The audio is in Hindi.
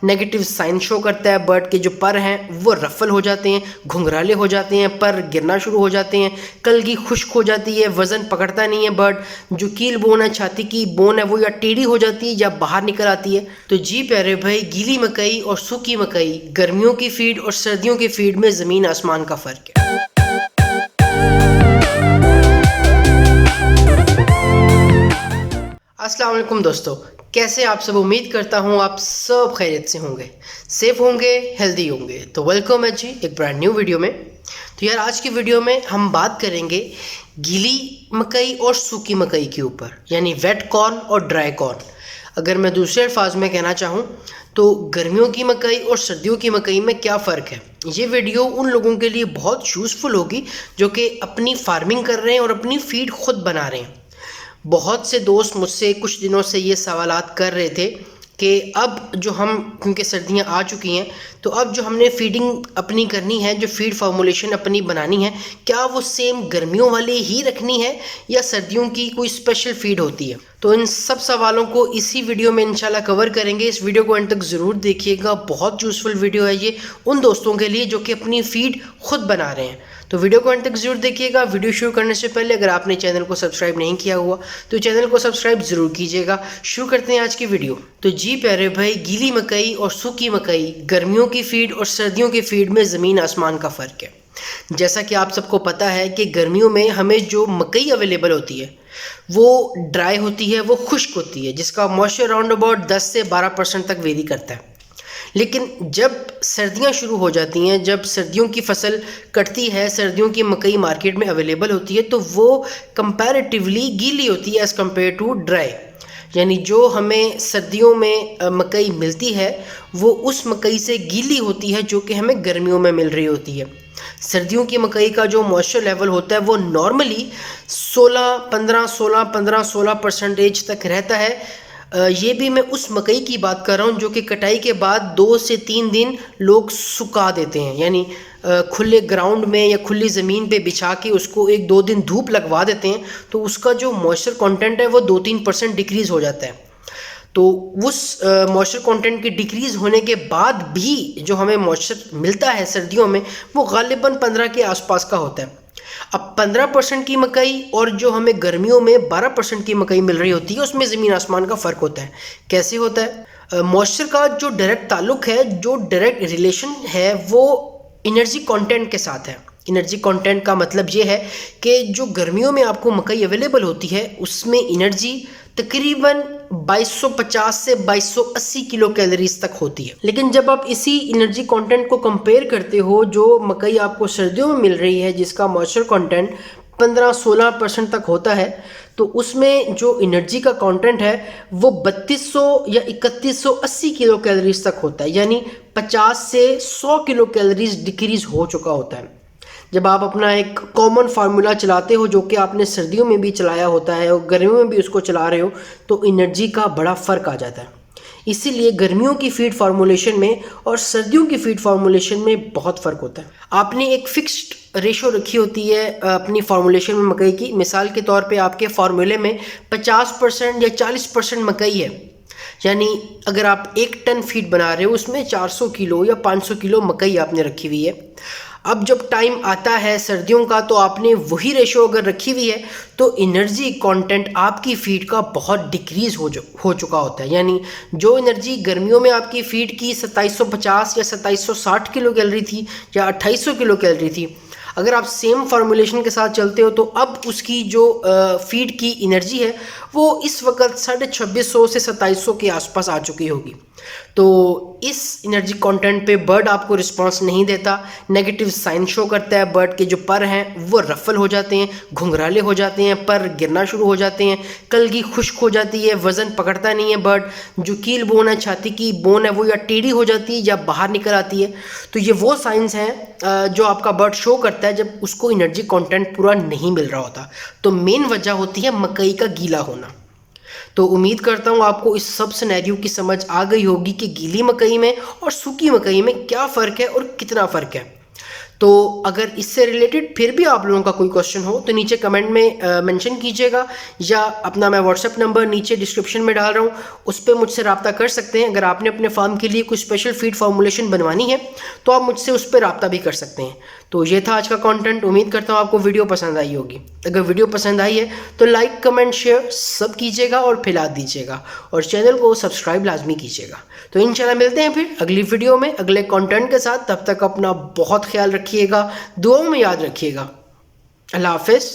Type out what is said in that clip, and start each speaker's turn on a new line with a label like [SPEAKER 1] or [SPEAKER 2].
[SPEAKER 1] नेगेटिव साइन शो करता है। बर्ड के जो पर हैं वो रफल हो जाते हैं, घुंघराले हो जाते हैं, पर गिरना शुरू हो जाते हैं, कलगी खुश्क हो जाती है, वज़न पकड़ता नहीं है बर्ड, जो कील बोन है, छाती की बोन है, वो या टेढ़ी हो जाती है या बाहर निकल आती है। तो जी प्यारे भाई, गीली मकई और सूखी मकई, गर्मियों की फीड और सर्दियों की फीड में ज़मीन आसमान का फ़र्क है। अस्सलाम वालेकुम दोस्तों, कैसे आप सब? उम्मीद करता हूँ आप सब खैरियत से होंगे, सेफ होंगे, हेल्दी होंगे। तो वेलकम है जी एक ब्रांड न्यू वीडियो में। तो यार आज की वीडियो में हम बात करेंगे गीली मकई और सूखी मकई के ऊपर, यानी वेट कॉर्न और ड्राई कॉर्न। अगर मैं दूसरे अल्फाज में कहना चाहूँ तो गर्मियों की मकई और सर्दियों की मकई में क्या फ़र्क है। ये वीडियो उन लोगों के लिए बहुत यूज़फुल होगी जो कि अपनी फार्मिंग कर रहे हैं और अपनी फीड खुद बना रहे हैं। बहुत से दोस्त मुझसे कुछ दिनों से ये सवालात कर रहे थे कि अब जो हम, क्योंकि सर्दियां आ चुकी हैं, तो अब जो हमने फीडिंग अपनी करनी है, जो फीड फार्मूलेशन अपनी बनानी है, क्या वो सेम गर्मियों वाली ही रखनी है या सर्दियों की कोई स्पेशल फीड होती है। तो इन सब सवालों को इसी वीडियो में इंशाल्लाह कवर करेंगे। इस वीडियो को एंड तक ज़रूर देखिएगा, बहुत यूज़फुल वीडियो है ये उन दोस्तों के लिए जो कि अपनी फीड खुद बना रहे हैं। तो वीडियो को अंत तक जरूर देखिएगा। वीडियो शुरू करने से पहले अगर आपने चैनल को सब्सक्राइब नहीं किया हुआ तो चैनल को सब्सक्राइब जरूर कीजिएगा। शुरू करते हैं आज की वीडियो। तो जी प्यारे भाई, गीली मकई और सूखी मकई, गर्मियों की फीड और सर्दियों की फीड में ज़मीन आसमान का फ़र्क है। जैसा कि आप सबको पता है कि गर्मियों में हमें जो मकई अवेलेबल होती है वो ड्राई होती है, वो खुश्क होती है, जिसका मॉइस्चर अराउंड अबाउट 10 से 12% तक वेरी करता है। लेकिन जब सर्दियां शुरू हो जाती हैं, जब सर्दियों की फसल कटती है, सर्दियों की मकई मार्केट में अवेलेबल होती है, तो वो कंपैरेटिवली गीली होती है एज़ कम्पेयर टू ड्राई। यानी जो हमें सर्दियों में मकई मिलती है वो उस मकई से गीली होती है जो कि हमें गर्मियों में मिल रही होती है। सर्दियों की मकई का जो मॉइस्चर लेवल होता है वो नॉर्मली 16% तक रहता है। ये भी मैं उस मकई की बात कर रहा हूँ जो कि कटाई के बाद 2 से 3 दिन लोग सुखा देते हैं, यानी खुले ग्राउंड में या खुली ज़मीन पे बिछा के उसको 1-2 दिन धूप लगवा देते हैं, तो उसका जो मॉइस्चर कंटेंट है वो 2-3% डिक्रीज़ हो जाता है। तो उस मॉइस्चर कंटेंट के डिक्रीज़ होने के बाद भी जो हमें मॉइस्चर मिलता है सर्दियों में वो गालिबन 15 के आसपास का होता है। अब 15% की मकई और जो हमें गर्मियों में 12% की मकई मिल रही होती है, उसमें ज़मीन आसमान का फ़र्क होता है। कैसे होता है? मॉइस्चर का जो डायरेक्ट ताल्लुक है, जो डायरेक्ट रिलेशन है, वो एनर्जी कंटेंट के साथ है। एनर्जी कंटेंट का मतलब ये है कि जो गर्मियों में आपको मकई अवेलेबल होती है उसमें एनर्जी तकरीबन 2250 से 2280 किलो कैलोरीज तक होती है। लेकिन जब आप इसी एनर्जी कंटेंट को कंपेयर करते हो जो मकई आपको सर्दियों में मिल रही है, जिसका मॉइस्चर कंटेंट 15-16% तक होता है, तो उसमें जो एनर्जी का कंटेंट है वो 3200 या 3180 किलो कैलोरीज तक होता है, यानी 50 से 100 किलो कैलोरीज डिक्रीज हो चुका होता है। जब आप अपना एक कॉमन फार्मूला चलाते हो जो कि आपने सर्दियों में भी चलाया होता है और गर्मियों में भी उसको चला रहे हो, तो एनर्जी का बड़ा फ़र्क आ जाता है। इसीलिए गर्मियों की फीड फार्मूलेशन में और सर्दियों की फीड फार्मूलेशन में बहुत फ़र्क होता है। आपने एक फिक्स्ड रेशो रखी होती है अपनी फार्मूलेशन में मकई की। मिसाल के तौर पे आपके फार्मूले में 50% या 40% मकई है, यानी अगर आप 1 टन फीड बना रहे हो उसमें 400 किलो या 500 किलो मकई आपने रखी हुई है। अब जब टाइम आता है सर्दियों का तो आपने वही रेशो अगर रखी हुई है तो एनर्जी कंटेंट आपकी फीड का बहुत डिक्रीज़ हो चुका होता है। यानी जो एनर्जी गर्मियों में आपकी फीड की 2750 या 2760 किलो कैलोरी थी या 2800 किलो कैलोरी थी, अगर आप सेम फार्मूलेशन के साथ चलते हो तो अब उसकी जो फीड की एनर्जी है वो इस वक्त 2650 से 2700 के आसपास आ चुकी होगी। तो इस एनर्जी कंटेंट पे बर्ड आपको रिस्पांस नहीं देता, नेगेटिव साइन शो करता है। बर्ड के जो पर हैं वो रफल हो जाते हैं, घुंघराले हो जाते हैं, पर गिरना शुरू हो जाते हैं, कलगी खुश्क हो जाती है, वज़न पकड़ता नहीं है बर्ड, जो कील बोन है, छाती की बोन है, वो या टेढ़ी हो जाती है या बाहर निकल आती है। तो ये वो साइंस हैं जो आपका बर्ड शो करता है जब उसको एनर्जी कंटेंट पूरा नहीं मिल रहा होता। तो मेन वजह होती है मकई का गीला होना। तो उम्मीद करता हूँ आपको इस सब सिनेरियो की समझ आ गई होगी कि गीली मकई में और सूखी मकई में क्या फ़र्क है और कितना फ़र्क है। तो अगर इससे रिलेटेड फिर भी आप लोगों का कोई क्वेश्चन हो तो नीचे कमेंट में मेंशन कीजिएगा, या अपना मैं व्हाट्सएप नंबर नीचे डिस्क्रिप्शन में डाल रहा हूँ, उस पर मुझसे रब्ता कर सकते हैं। अगर आपने अपने फार्म के लिए कुछ स्पेशल फीड फार्मूलेशन बनवानी है तो आप मुझसे उस पर रब्ता भी कर सकते हैं। तो ये था आज का कंटेंट। उम्मीद करता हूँ आपको वीडियो पसंद आई होगी। अगर वीडियो पसंद आई है तो लाइक कमेंट शेयर सब कीजिएगा और फैला दीजिएगा, और चैनल को सब्सक्राइब लाजमी कीजिएगा। तो इंशाल्लाह मिलते हैं फिर अगली वीडियो में अगले कंटेंट के साथ। तब तक अपना बहुत ख्याल रखिएगा, दुआओं में याद रखिएगा। अल्लाह हाफिज़।